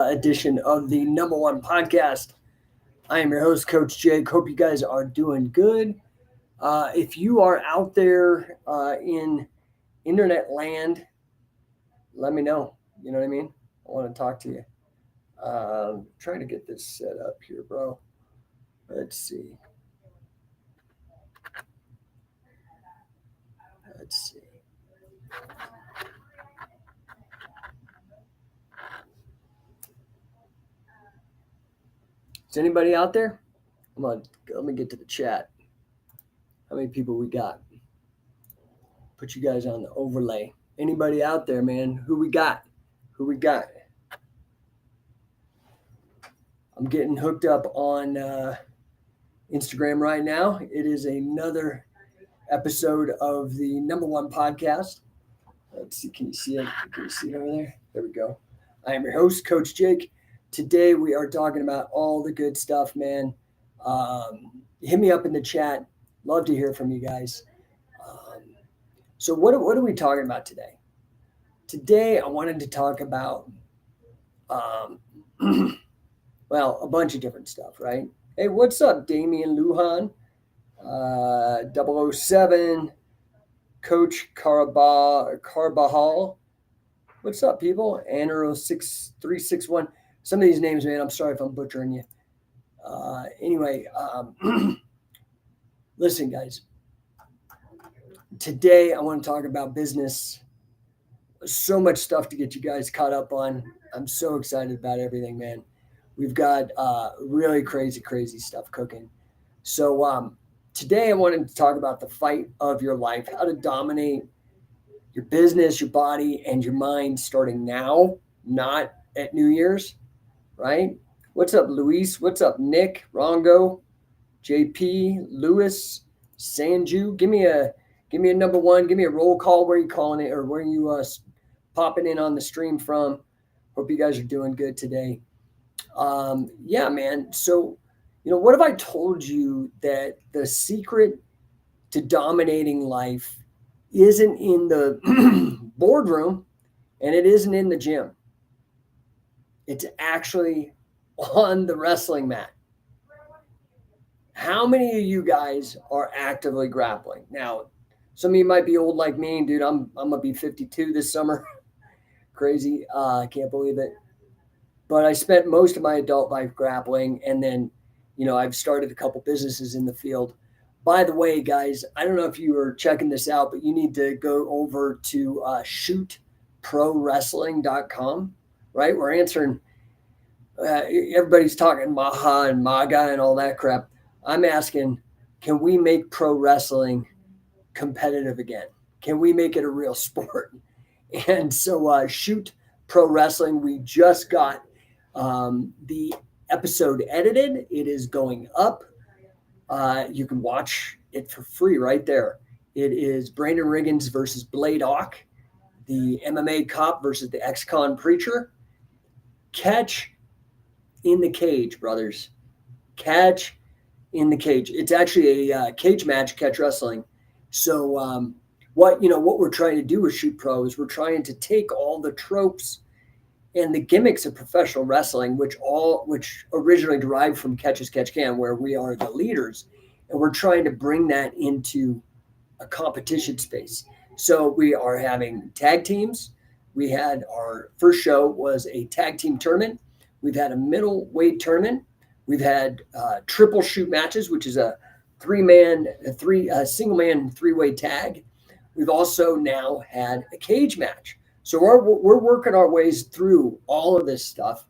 edition of the number one podcast. I am your host, Coach Jake. Hope you guys are doing good. If you are out there in internet land, let me know. You know what I mean? I want to talk to you. Trying to get this set up here, bro. Let's see. Let's see. Is anybody out there? Come on, let me get to the chat. How many people we got? Put you guys on the overlay. Anybody out there, man? Who we got? Who we got? I'm getting hooked up on Instagram right now. It is another episode of the number one podcast. Let's see. Can you see it? Can you see it over there? There we go. I am your host, Coach Jake. Today we are talking about all the good stuff, man. Hit me up in the chat. Love to hear from you guys. So what are we talking about today? Today I wanted to talk about, well, a bunch of different stuff, right? Hey, what's up, Damian Lujan? 007, Coach Carbajal. What's up, people? Anero 6361. Some of these names, man, I'm sorry if I'm butchering you. Anyway, listen, guys. Today, I want to talk about business. So much stuff to get you guys caught up on. I'm so excited about everything, man. We've got really crazy stuff cooking. So today, I wanted to talk about the fight of your life, how to dominate your business, your body, and your mind starting now, not at New Year's, right? What's up, Luis? What's up, Nick, Rongo, JP, Lewis, Sanju? Give me a number one. Give me a roll call. Where you calling it, or where you popping in on the stream from? Hope you guys are doing good today. Yeah, man. So, what have I told you that the secret to dominating life isn't in the boardroom and it isn't in the gym. It's actually on the wrestling mat. How many of you guys are actively grappling? Now, some of you might be old like me, dude. I'm gonna be 52 this summer. Crazy. I can't believe it. But I spent most of my adult life grappling, and then, I've started a couple businesses in the field. By the way, guys, I don't know if you are checking this out, but you need to go over to shootprowrestling.com, right? We're answering, everybody's talking Maha and MAGA and all that crap. I'm asking, can we make pro wrestling competitive again? Can we make it a real sport? And so Shoot Pro Wrestling, we just got the episode edited. It is going up. You can watch it for free right there. It is Brandon Riggins versus Blade Ock, the MMA cop versus the ex-con preacher. Catch in the cage, brothers. Catch in the cage. It's actually a cage match, catch wrestling. So what we're trying to do with Shoot Pro is we're trying to take all the tropes and the gimmicks of professional wrestling, which originally derived from Catch as Catch Can, where we are the leaders, and we're trying to bring that into a competition space. So we are having tag teams. We had our first show was a tag team tournament. We've had a middleweight tournament. We've had triple shoot matches, which is a single man three-way tag. We've also now had a cage match. So we're working our ways through all of this stuff.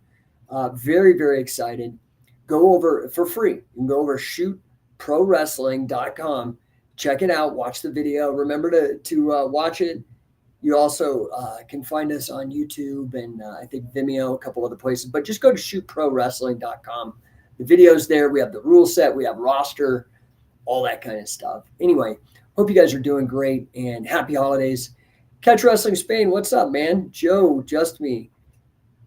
Very, very excited. Go over for free. You can go over shootprowrestling.com. Check it out. Watch the video. Remember to watch it. You also can find us on YouTube and I think Vimeo, a couple other places. But just go to shootprowrestling.com. The video's there. We have the rule set. We have roster, all that kind of stuff. Anyway, hope you guys are doing great and happy holidays. Catch Wrestling Spain, what's up, man? Joe, Just Me,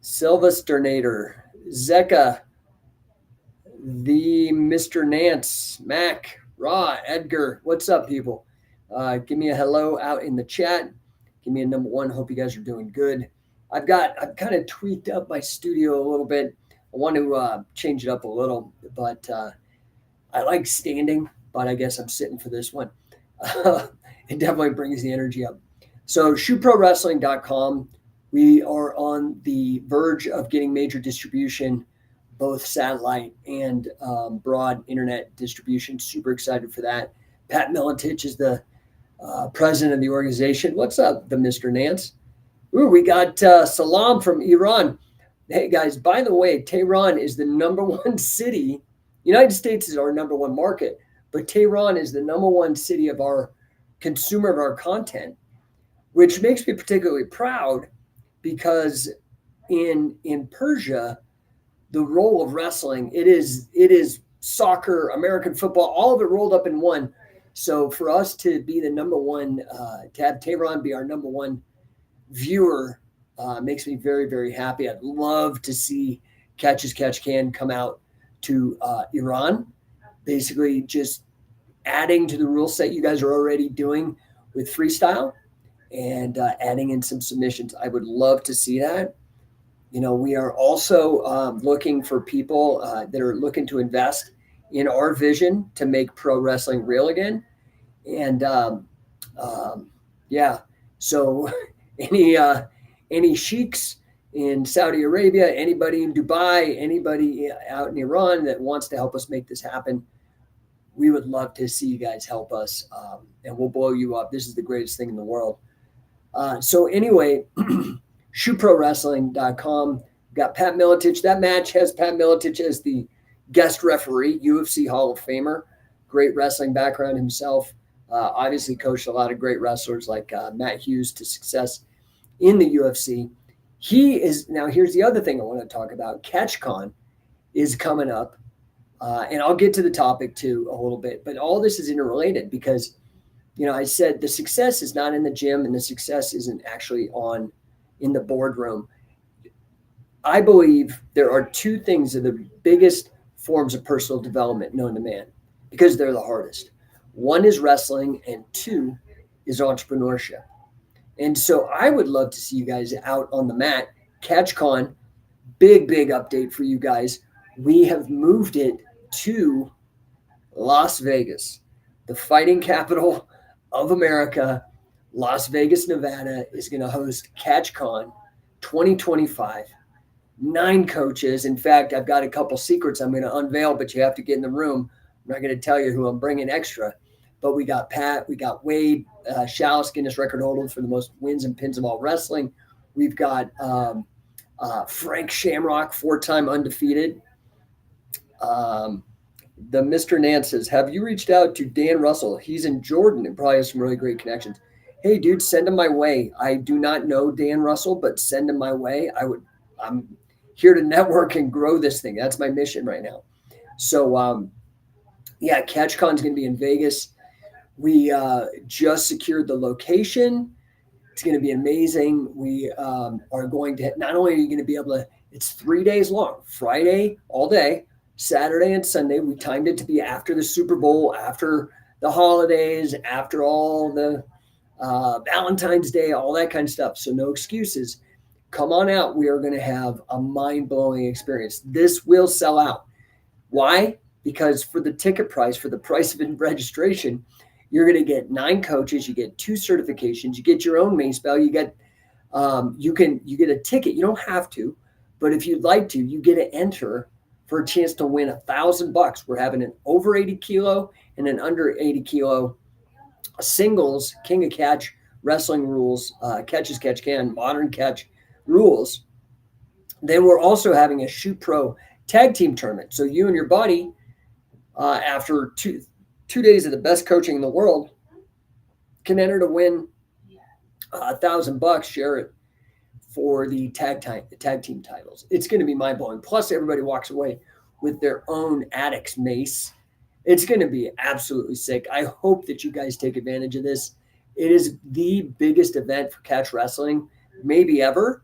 Silvasternator, Zeka, the Mr. Nance, Mac, Raw, Edgar, what's up, people? Give me a hello out in the chat. Give me a number one. Hope you guys are doing good. I've kind of tweaked up my studio a little bit. I want to change it up a little, but I like standing, but I guess I'm sitting for this one. It definitely brings the energy up. So shootprowrestling.com. We are on the verge of getting major distribution, both satellite and broad internet distribution. Super excited for that. Pat Miletich is the president of the organization. What's up, the Mr. Nance? Ooh, we got Salam from Iran. Hey, guys, by the way, Tehran is the number one city. United States is our number one market, but Tehran is the number one city of our consumer of our content, which makes me particularly proud because in Persia, the role of wrestling, it is soccer, American football, all of it rolled up in one. So for us to be the number one, to have Tehran be our number one viewer, makes me very, very happy. I'd love to see Catch as Catch Can come out to Iran, basically just adding to the rule set you guys are already doing with freestyle and adding in some submissions. I would love to see that. We are also looking for people that are looking to invest in our vision to make pro wrestling real again. And yeah, so any sheiks in Saudi Arabia, anybody in Dubai, anybody out in Iran that wants to help us make this happen, we would love to see you guys help us, and we'll blow you up. This is the greatest thing in the world. So anyway, shootprowrestling.com. Got Pat Miletich. That match has Pat Miletich as the guest referee, UFC Hall of Famer, great wrestling background himself. Obviously coached a lot of great wrestlers like Matt Hughes to success in the UFC. Now here's the other thing I want to talk about. CatchCon is coming up, and I'll get to the topic too a little bit, but all this is interrelated because, I said the success is not in the gym and the success isn't actually in the boardroom. I believe there are two things that are the biggest forms of personal development known to man because they're the hardest. One is wrestling and two is entrepreneurship. And so I would love to see you guys out on the mat. CatchCon, big update for you guys. We have moved it to Las Vegas, the fighting capital of America. Las Vegas, Nevada is going to host CatchCon 2025. 9 coaches. In fact, I've got a couple secrets I'm going to unveil, but you have to get in the room. I'm not going to tell you who I'm bringing extra. But we got Pat, we got Wade, Shallis, Guinness record holder for the most wins and pins of all wrestling. We've got Frank Shamrock, 4-time undefeated. The Mr. Nance says, have you reached out to Dan Russell? He's in Jordan and probably has some really great connections. Hey, dude, send him my way. I do not know Dan Russell, but send him my way. I'm here to network and grow this thing. That's my mission right now. So, yeah, CatchCon is going to be in Vegas. We just secured the location. It's going to be amazing. We are going to, not only are you going to be able to, it's 3 days long, Friday all day, Saturday and Sunday. We timed it to be after the Super Bowl, after the holidays, after all the Valentine's Day, all that kind of stuff. So no excuses. Come on out. We are going to have a mind-blowing experience. This will sell out. Why? Because for the ticket price, for the price of registration, you're going to get 9 coaches. You get 2 certifications. You get your own mace bell. You get you get a ticket. You don't have to, but if you'd like to, you get to enter for a chance to win $1,000. We're having an over 80 kilo and an under 80 kilo singles King of Catch wrestling rules, catch as catch can, modern catch rules. Then we're also having a Shoot Pro tag team tournament. So you and your buddy, after two days of the best coaching in the world, can enter to win $1,000. Share it for the tag team titles. It's going to be mind blowing. Plus, everybody walks away with their own Addicts mace. It's going to be absolutely sick. I hope that you guys take advantage of this. It is the biggest event for catch wrestling, maybe ever.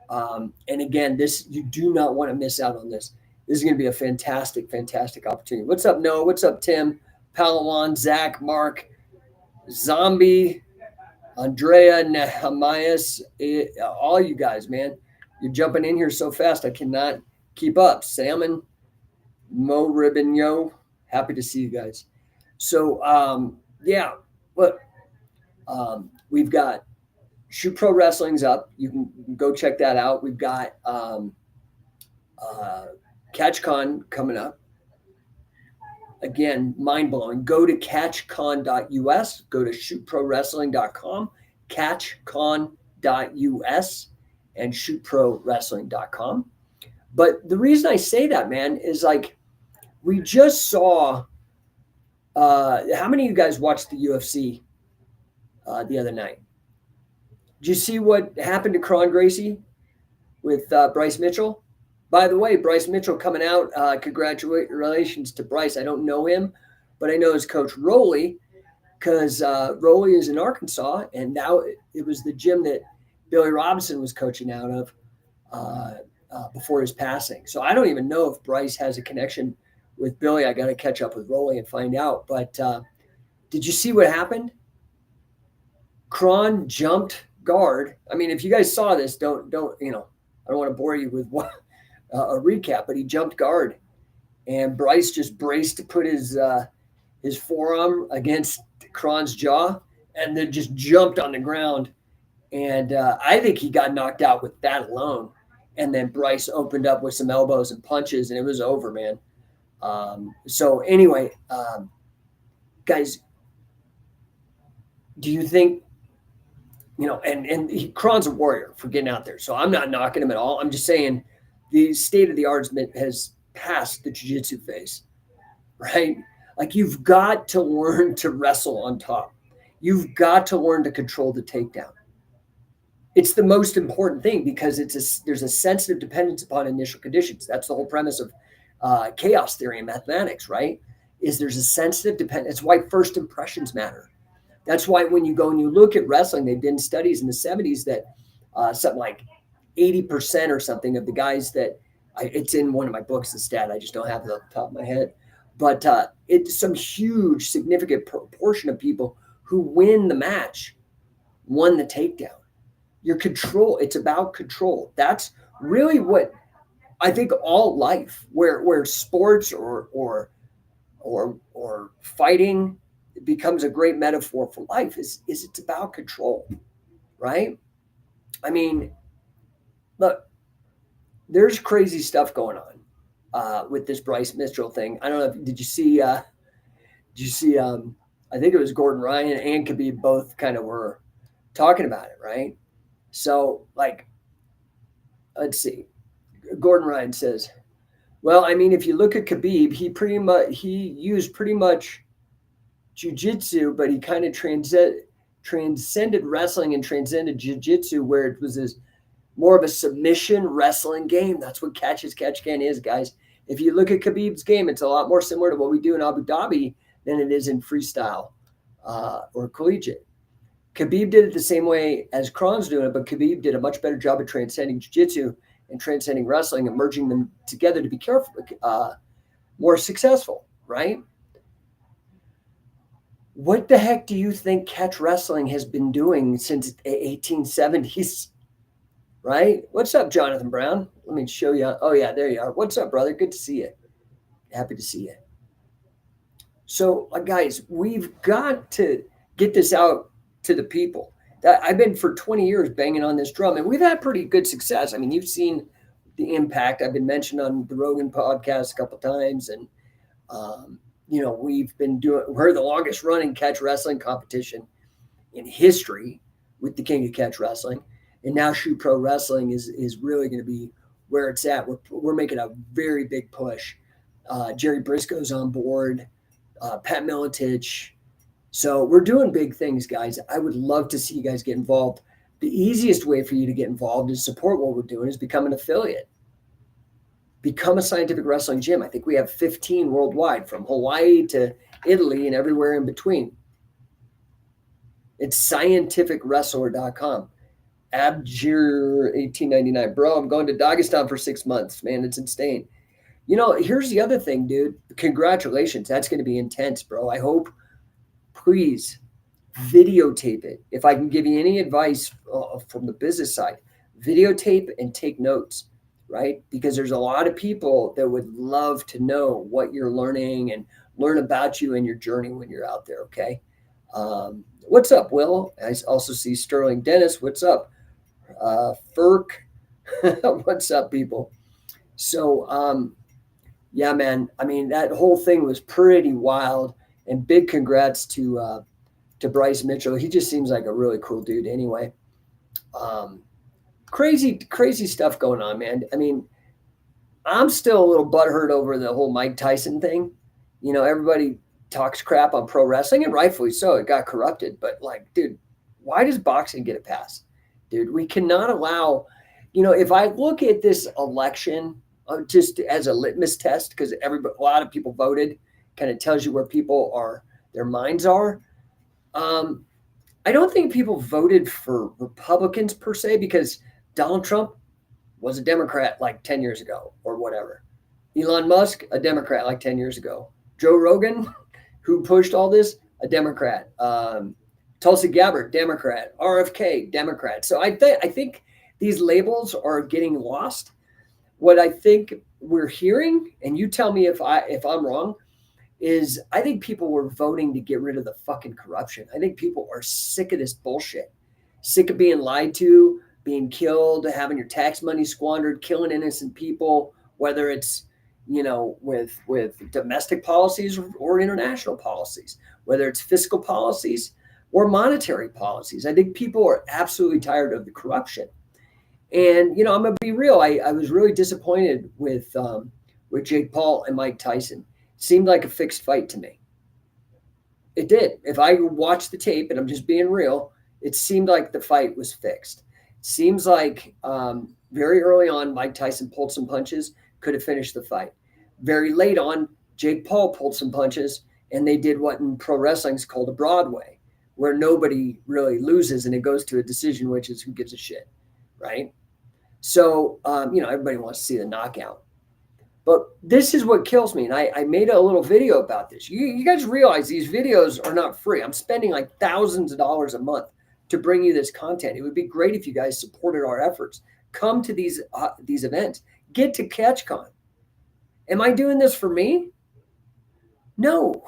And again, you do not want to miss out on this. This is going to be a fantastic, fantastic opportunity. What's up, Noah? What's up, Tim? Palawan, Zach, Mark, Zombie, Andrea, Nehemias, all you guys, man. You're jumping in here so fast, I cannot keep up. Salmon, Mo Ribigno, happy to see you guys. So, yeah, look, we've got Shoot Pro Wrestling's up. You can go check that out. We've got CatchCon coming up. Again, mind blowing. Go to catchcon.us, go to shootprowrestling.com, catchcon.us, and shootprowrestling.com. But the reason I say that, man, is like we just saw. How many of you guys watched the UFC the other night? Did you see what happened to Kron Gracie with Bryce Mitchell? By the way, Bryce Mitchell coming out. Congratulations to Bryce. I don't know him, but I know his coach Roley, because Roley is in Arkansas, and now it was the gym that Billy Robinson was coaching out of before his passing. So I don't even know if Bryce has a connection with Billy. I got to catch up with Roley and find out. But did you see what happened? Kron jumped guard. I mean, if you guys saw this, don't I don't want to bore you with a recap, but he jumped guard, and Bryce just braced to put his forearm against Kron's jaw, and then just jumped on the ground. And I think he got knocked out with that alone. And then Bryce opened up with some elbows and punches, and it was over, man. So anyway, guys, do you think, Kron's a warrior for getting out there. So I'm not knocking him at all. I'm just saying the state of the art has passed the jiu-jitsu phase, right? Like, you've got to learn to wrestle on top. You've got to learn to control the takedown. It's the most important thing, because there's a sensitive dependence upon initial conditions. That's the whole premise of chaos theory and mathematics, right? Is there's a sensitive dependence. It's why first impressions matter. That's why when you go and you look at wrestling, they've done studies in the 70s that something like 80% or something of the guys that it's in one of my books, the stat, I just don't have it off the top of my head, but it's some huge significant proportion of people who win the match won the takedown. Your control, it's about control. That's really what I think all life, where sports or fighting becomes a great metaphor for life, is it's about control, right? I mean, look, there's crazy stuff going on with this Bryce Mitchell thing. I don't know did you see I think it was Gordon Ryan and Khabib both kind of were talking about it, right? So, like, let's see. Gordon Ryan says, well, I mean, if you look at Khabib, he used pretty much jiu-jitsu, but he kind of transcended wrestling and transcended jiu-jitsu, where it was more of a submission wrestling game. That's what catch can is, guys. If you look at Khabib's game, it's a lot more similar to what we do in Abu Dhabi than it is in freestyle or collegiate. Khabib did it the same way as Kron's doing it, but Khabib did a much better job of transcending jiu-jitsu and transcending wrestling and merging them together to be more successful, right? What the heck do you think catch wrestling has been doing since the 1870s? Right? What's up, Jonathan Brown? Let me show you. Oh, yeah, there you are. What's up, brother? Good to see you. Happy to see you. So, guys, we've got to get this out to the people. I've been for 20 years banging on this drum, and we've had pretty good success. I mean, you've seen the impact. I've been mentioned on the Rogan podcast a couple of times, and we're the longest running catch wrestling competition in history with the King of Catch Wrestling. And now Shoot Pro Wrestling is really going to be where it's at. We're making a very big push. Jerry Briscoe's on board, Pat Militich. So we're doing big things, guys. I would love to see you guys get involved. The easiest way for you to get involved is support what we're doing is become an affiliate. Become a scientific wrestling gym. I think we have 15 worldwide, from Hawaii to Italy and everywhere in between. It's scientificwrestler.com. Abjir 1899. Bro, I'm going to Dagestan for 6 months. Man, it's insane. Here's the other thing, dude. Congratulations. That's going to be intense, bro. I hope, please, videotape it. If I can give you any advice from the business side, videotape and take notes, right? Because there's a lot of people that would love to know what you're learning and learn about you and your journey when you're out there. Okay. What's up, Will? I also see Sterling Dennis. What's up? Ferk. What's up, people? So, yeah, man. I mean, that whole thing was pretty wild. And big congrats to Bryce Mitchell. He just seems like a really cool dude. Anyway, um, crazy stuff going on, man. I mean, I'm still a little butthurt over the whole Mike Tyson thing. You know, everybody talks crap on pro wrestling, and rightfully so. It got corrupted. But like, dude, why does boxing get a pass? Dude, we cannot allow, you know, if I look at this election just as a litmus test, because a lot of people voted, kind of tells you where people are, their minds are. Um, I don't think people voted for Republicans per se because Donald Trump was a Democrat like 10 years ago or whatever. Elon Musk, a Democrat like 10 years ago. Joe Rogan, who pushed all this, a Democrat. Tulsi Gabbard, Democrat. RFK, Democrat. So I think these labels are getting lost. What I think we're hearing, and you tell me if I'm wrong, is I think people were voting to get rid of the fucking corruption. I think people are sick of this bullshit, sick of being lied to, being killed, having your tax money squandered, killing innocent people, whether it's, you know, with domestic policies or international policies, whether it's fiscal policies or monetary policies. I think people are absolutely tired of the corruption. And, you know, I'm going to be real. I was really disappointed with Jake Paul and Mike Tyson. Seemed like a fixed fight to me. It did. If I watched the tape, and I'm just being real, it seemed like the fight was fixed. It seems like very early on, Mike Tyson pulled some punches, could have finished the fight. Very late on, Jake Paul pulled some punches, and they did what in pro wrestling is called a Broadway, where nobody really loses, and it goes to a decision, which is who gives a shit, right? So, you know, everybody wants to see the knockout. But this is what kills me. And I made a little video about this. You guys realize these videos are not free. I'm spending like thousands of dollars a month to bring you this content. It would be great if you guys supported our efforts. Come to these events. Get to CatchCon. Am I doing this for me? No.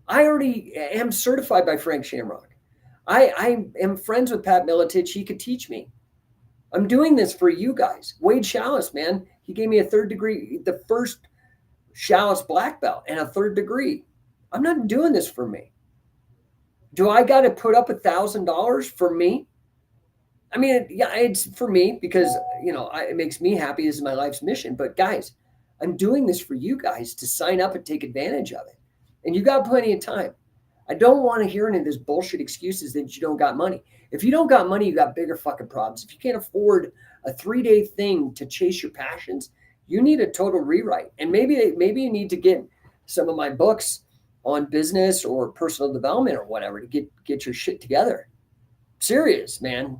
I already am certified by Frank Shamrock. I am friends with Pat Miletich. He could teach me. I'm doing this for you guys. Wade Chalice, man, he gave me a third degree, the first Chalice black belt and a third degree. I'm not doing this for me. Do I got to put up $1,000 for me? I mean, yeah, it's for me because, you know, it makes me happy. This is my life's mission. But guys, I'm doing this for you guys to sign up and take advantage of it. And you got plenty of time. I don't want to hear any of this bullshit excuses that you don't got money. If you don't got money, you got bigger fucking problems. If you can't afford a 3-day thing to chase your passions, you need a total rewrite. And maybe you need to get some of my books on business or personal development or whatever to get your shit together. Serious, man.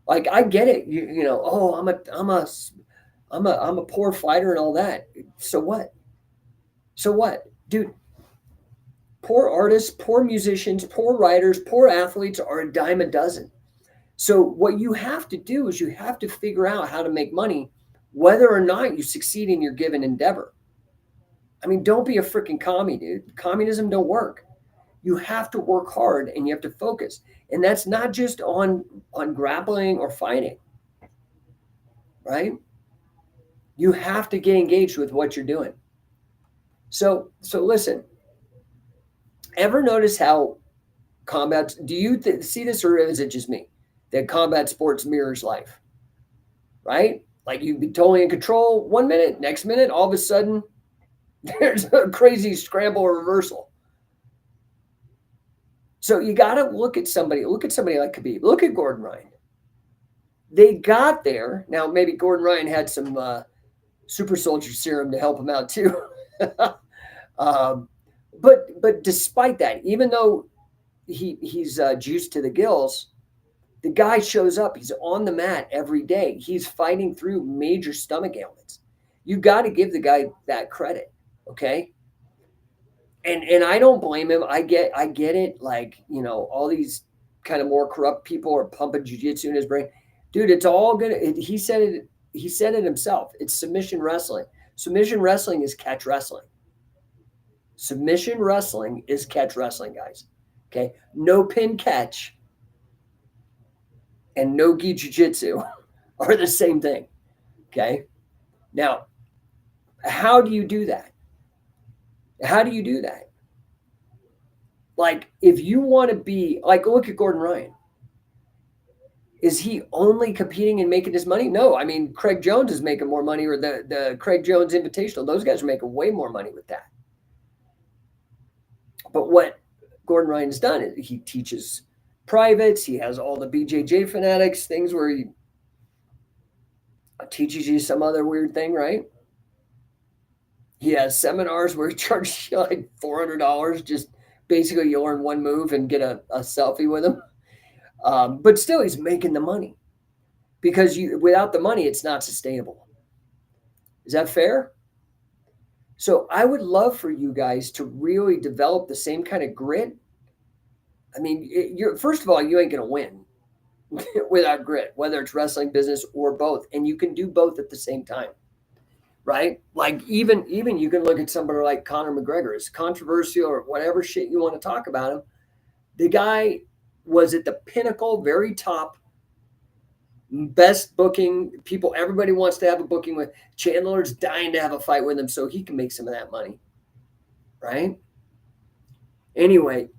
Like I get it. You know, oh, I'm a poor fighter and all that. So what? So what? Dude, poor artists, poor musicians, poor writers, poor athletes are a dime a dozen. So what you have to do is you have to figure out how to make money, whether or not you succeed in your given endeavor. I mean, don't be a freaking commie, dude. Communism don't work. You have to work hard and you have to focus. And that's not just on grappling or fighting, right? You have to get engaged with what you're doing. So listen, ever notice how combat, do you see this or is it just me? That combat sports mirrors life, right? Like you'd be totally in control 1 minute, next minute, all of a sudden, there's a crazy scramble or reversal. So you got to look at somebody like Khabib. Look at Gordon Ryan. They got there. Now, maybe Gordon Ryan had some super soldier serum to help him out too. But despite that, even though he's juiced to the gills, the guy shows up. He's on the mat every day. He's fighting through major stomach ailments. You got to give the guy that credit, okay? And I don't blame him. I get it. Like, all these kind of more corrupt people are pumping jujitsu in his brain. Dude, it's all gonna. He said it. He said it himself. It's submission wrestling. Submission wrestling is catch wrestling. Submission wrestling is catch wrestling, guys. Okay, no pin catch and no gi jiu-jitsu are the same thing. Okay, now how do you do that? How do you do that? Like, if you want to be like, look at Gordon Ryan. Is he only competing and making his money? No, I mean, Craig Jones is making more money, or the Craig Jones Invitational. Those guys are making way more money with that. But what Gordon Ryan's done is he teaches privates. He has all the BJJ fanatics things where he teaches you some other weird thing, right? He has seminars where he charges you like $400. Just basically you learn one move and get a selfie with him. But still, he's making the money because without the money, it's not sustainable. Is that fair? So I would love for you guys to really develop the same kind of grit. I mean, first of all, you ain't going to win without grit, whether it's wrestling, business, or both. And you can do both at the same time, right? Like even you can look at somebody like Conor McGregor. It's controversial or whatever shit you want to talk about him. The guy was at the pinnacle, very top, best booking people. Everybody wants to have a booking with. Chandler's dying to have a fight with him so he can make some of that money, right? Anyway,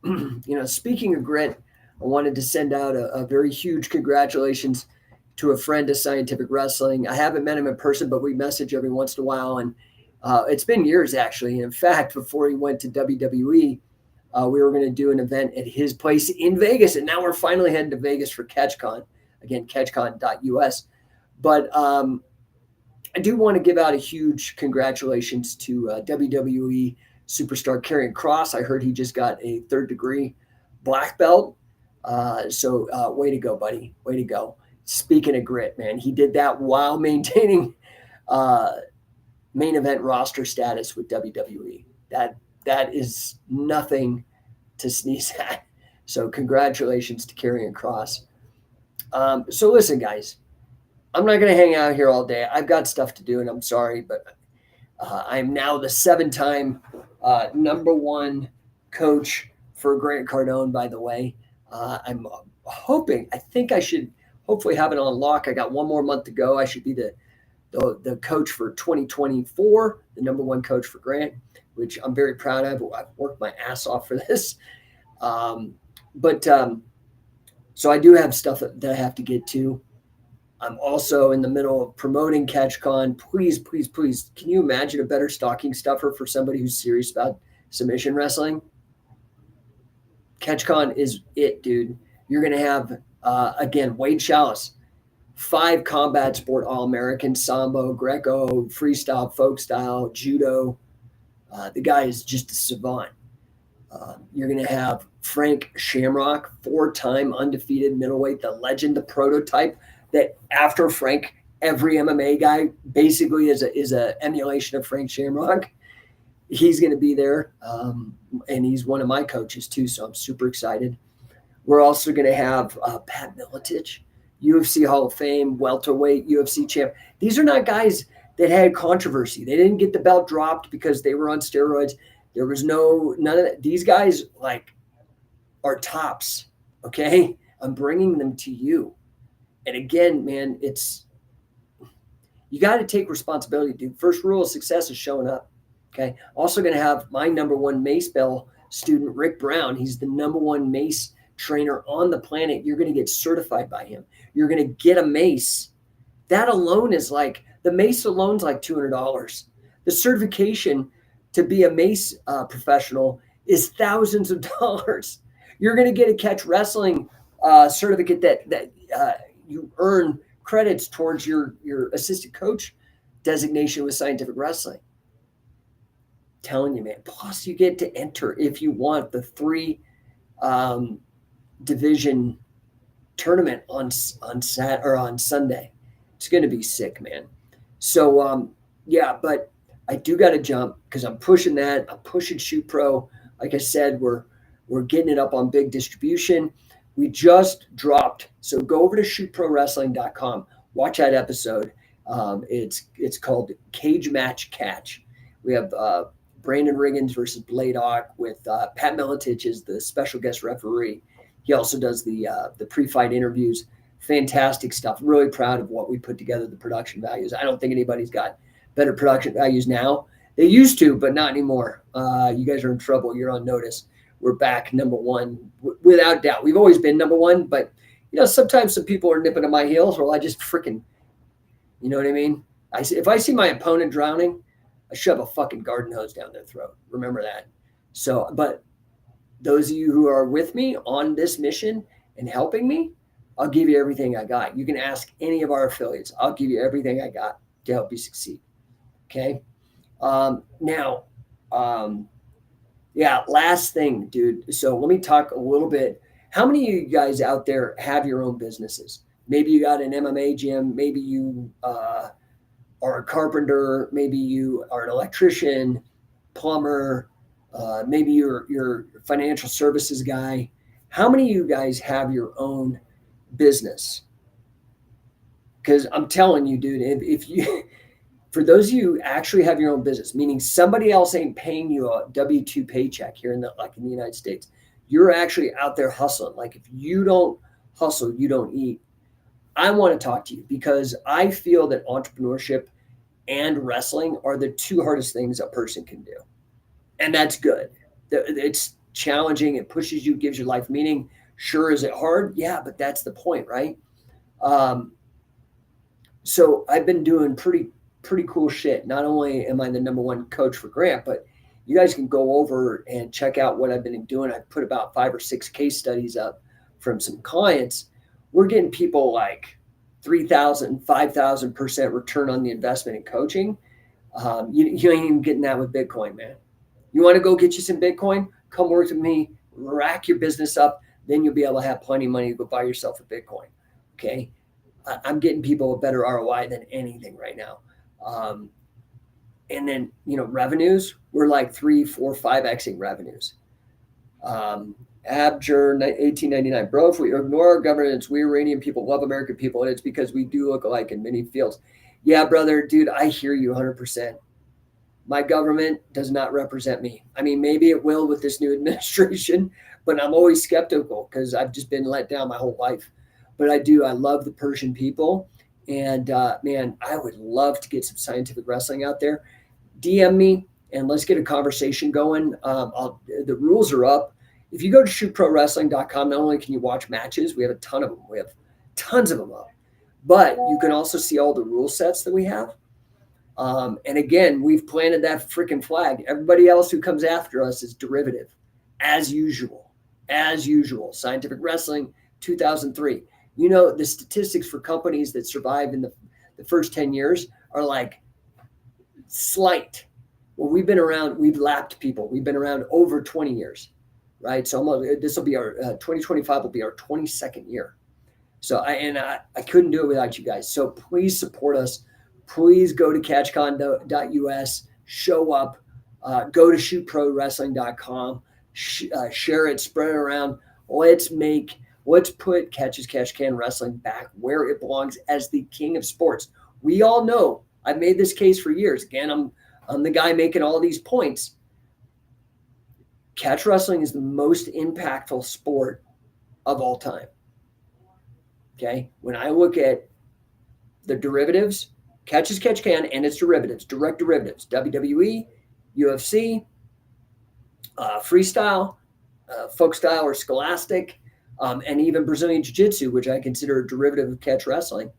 speaking of grit, I wanted to send out a very huge congratulations to a friend of Scientific Wrestling. I haven't met him in person, but we message every once in a while, and it's been years actually. In fact, before he went to WWE, we were going to do an event at his place in Vegas, and now we're finally heading to Vegas for CatchCon. Again, catchcon.us. But I do want to give out a huge congratulations to WWE superstar Karrion Kross. I heard he just got a 3rd degree black belt. So way to go, buddy. Way to go. Speaking of grit, man, he did that while maintaining main event roster status with WWE. That is nothing to sneeze at. So congratulations to Karrion Kross. So listen, guys, I'm not going to hang out here all day. I've got stuff to do, and I'm sorry, but I'm now the 7-time #1 coach for Grant Cardone, by the way. I'm hoping, I think I should hopefully have it on lock. I got one more month to go. I should be the coach for 2024, the #1 coach for Grant, which I'm very proud of. I've worked my ass off for this. So I do have stuff that I have to get to. I'm also in the middle of promoting CatchCon. Please, please, please, can you imagine a better stocking stuffer for somebody who's serious about submission wrestling? CatchCon is it, dude. You're going to have, again, Wade Chalice, 5 combat sport All-American, Sambo, Greco, freestyle, folk style, judo. The guy is just a savant. You're going to have Frank Shamrock, 4-time undefeated middleweight, the legend, the prototype that after Frank, every MMA guy basically is a emulation of Frank Shamrock. He's going to be there, and he's one of my coaches too, so I'm super excited. We're also going to have Pat Miletich, UFC Hall of Fame, welterweight, UFC champ. These are not guys that had controversy. They didn't get the belt dropped because they were on steroids. There was none of that. These guys are tops, okay? I'm bringing them to you. And again, man, you got to take responsibility, dude. First rule of success is showing up, okay? Also going to have my #1 Mace Bell student, Rick Brown. He's the #1 Mace trainer on the planet. You're going to get certified by him. You're going to get a mace. That alone is the mace alone is like $200. The certification to be a mace professional is thousands of dollars. You're going to get a catch wrestling certificate that you earn credits towards your assistant coach designation with Scientific Wrestling. I'm telling you, man. Plus, you get to enter if you want the 3 division tournament on Sunday. It's going to be sick, man. So yeah, but I do got to jump because I'm pushing that. I'm pushing Shoot Pro. Like I said, we're getting it up on big distribution. We just dropped. So go over to shootprowrestling.com. Watch that episode. It's called Cage Match Catch. We have Brandon Riggins versus Blaydock with Pat Miletich is the special guest referee. He also does the pre-fight interviews. Fantastic stuff. Really proud of what we put together, the production values. I don't think anybody's got better production values now. They used to, but not anymore. You guys are in trouble. You're on notice. We're back number one, without doubt. We've always been number one, but sometimes some people are nipping at my heels. Well, I just freaking, you know what I mean? If I see my opponent drowning, I shove a fucking garden hose down their throat. Remember that. So, but those of you who are with me on this mission and helping me, I'll give you everything I got. You can ask any of our affiliates. I'll give you everything I got to help you succeed. Okay. Last thing, dude. So let me talk a little bit. How many of you guys out there have your own businesses? Maybe you got an MMA gym. Maybe you are a carpenter. Maybe you are an electrician, plumber. Maybe you're a financial services guy. How many of you guys have your own business? Because I'm telling you, dude, if you, for those of you who actually have your own business, meaning somebody else ain't paying you a W-2 paycheck here in the United States, you're actually out there hustling. Like if you don't hustle, you don't eat. I want to talk to you because I feel that entrepreneurship and wrestling are the two hardest things a person can do. And that's good. It's challenging. It pushes you, gives your life meaning. Sure, is it hard? Yeah, but that's the point, right? So I've been doing pretty cool shit. Not only am I the number one coach for Grant, but you guys can go over and check out what I've been doing. I've put about 5 or 6 case studies up from some clients. We're getting people like 3,000, 5,000% return on the investment in coaching. You ain't even getting that with Bitcoin, man. You want to go get you some Bitcoin? Come work with me, rack your business up. Then you'll be able to have plenty of money to go buy yourself a Bitcoin. Okay. I'm getting people a better ROI than anything right now. And then, revenues, we're like 3, 4, 5xing revenues. Abjur 1899, bro, if we ignore our governance, we Iranian people love American people, and it's because we do look alike in many fields. Yeah, brother, dude, I hear you 100%. My government does not represent me. I mean, maybe it will with this new administration, but I'm always skeptical because I've just been let down my whole life. But I love the Persian people. And man, I would love to get some scientific wrestling out there. DM me and let's get a conversation going. The rules are up. If you go to shootprowrestling.com, not only can you watch matches, we have a ton of them. We have tons of them up. But you can also see all the rule sets that we have. And again, we've planted that freaking flag. Everybody else who comes after us is derivative, as usual. Scientific Wrestling, 2003. The statistics for companies that survive in the first 10 years are like slight. Well, we've lapped people. We've been around over 20 years, right? So this will be our 2025 will be our 22nd year. So I couldn't do it without you guys. So please support us. Please go to catchcon.us, show up, go to shootprowrestling.com, share it, spread it around. Let's put Catch as Catch Can Wrestling back where it belongs as the king of sports. We all know, I've made this case for years. Again, I'm the guy making all these points. Catch wrestling is the most impactful sport of all time. Okay? When I look at the derivatives, Catch as Catch Can and its derivatives, direct derivatives, WWE, UFC, freestyle, folk style or scholastic, and even Brazilian Jiu-Jitsu, which I consider a derivative of catch wrestling.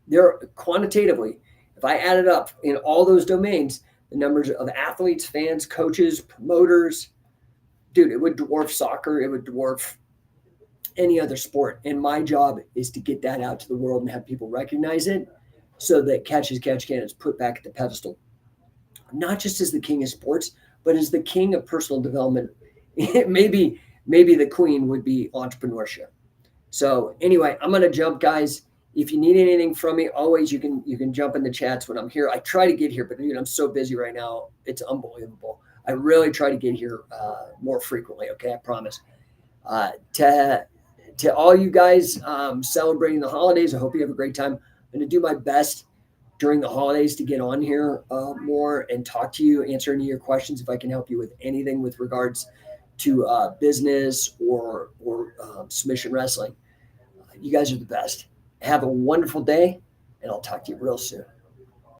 They're quantitatively, if I added up in all those domains, the numbers of athletes, fans, coaches, promoters, dude, it would dwarf soccer. It would dwarf any other sport. And my job is to get that out to the world and have people recognize it so that Catch as Catch Can is put back at the pedestal, not just as the king of sports, but as the king of personal development. Maybe the queen would be entrepreneurship. So anyway, I'm going to jump, guys. If you need anything from me, always you can jump in the chats when I'm here. I try to get here, but I'm so busy right now. It's unbelievable. I really try to get here more frequently. Okay, I promise. Uh, to to all you guys celebrating the holidays, I hope you have a great time. I'm going to do my best during the holidays to get on here more and talk to you, answer any of your questions if I can help you with anything with regards to business or submission wrestling. You guys are the best. Have a wonderful day, and I'll talk to you real soon.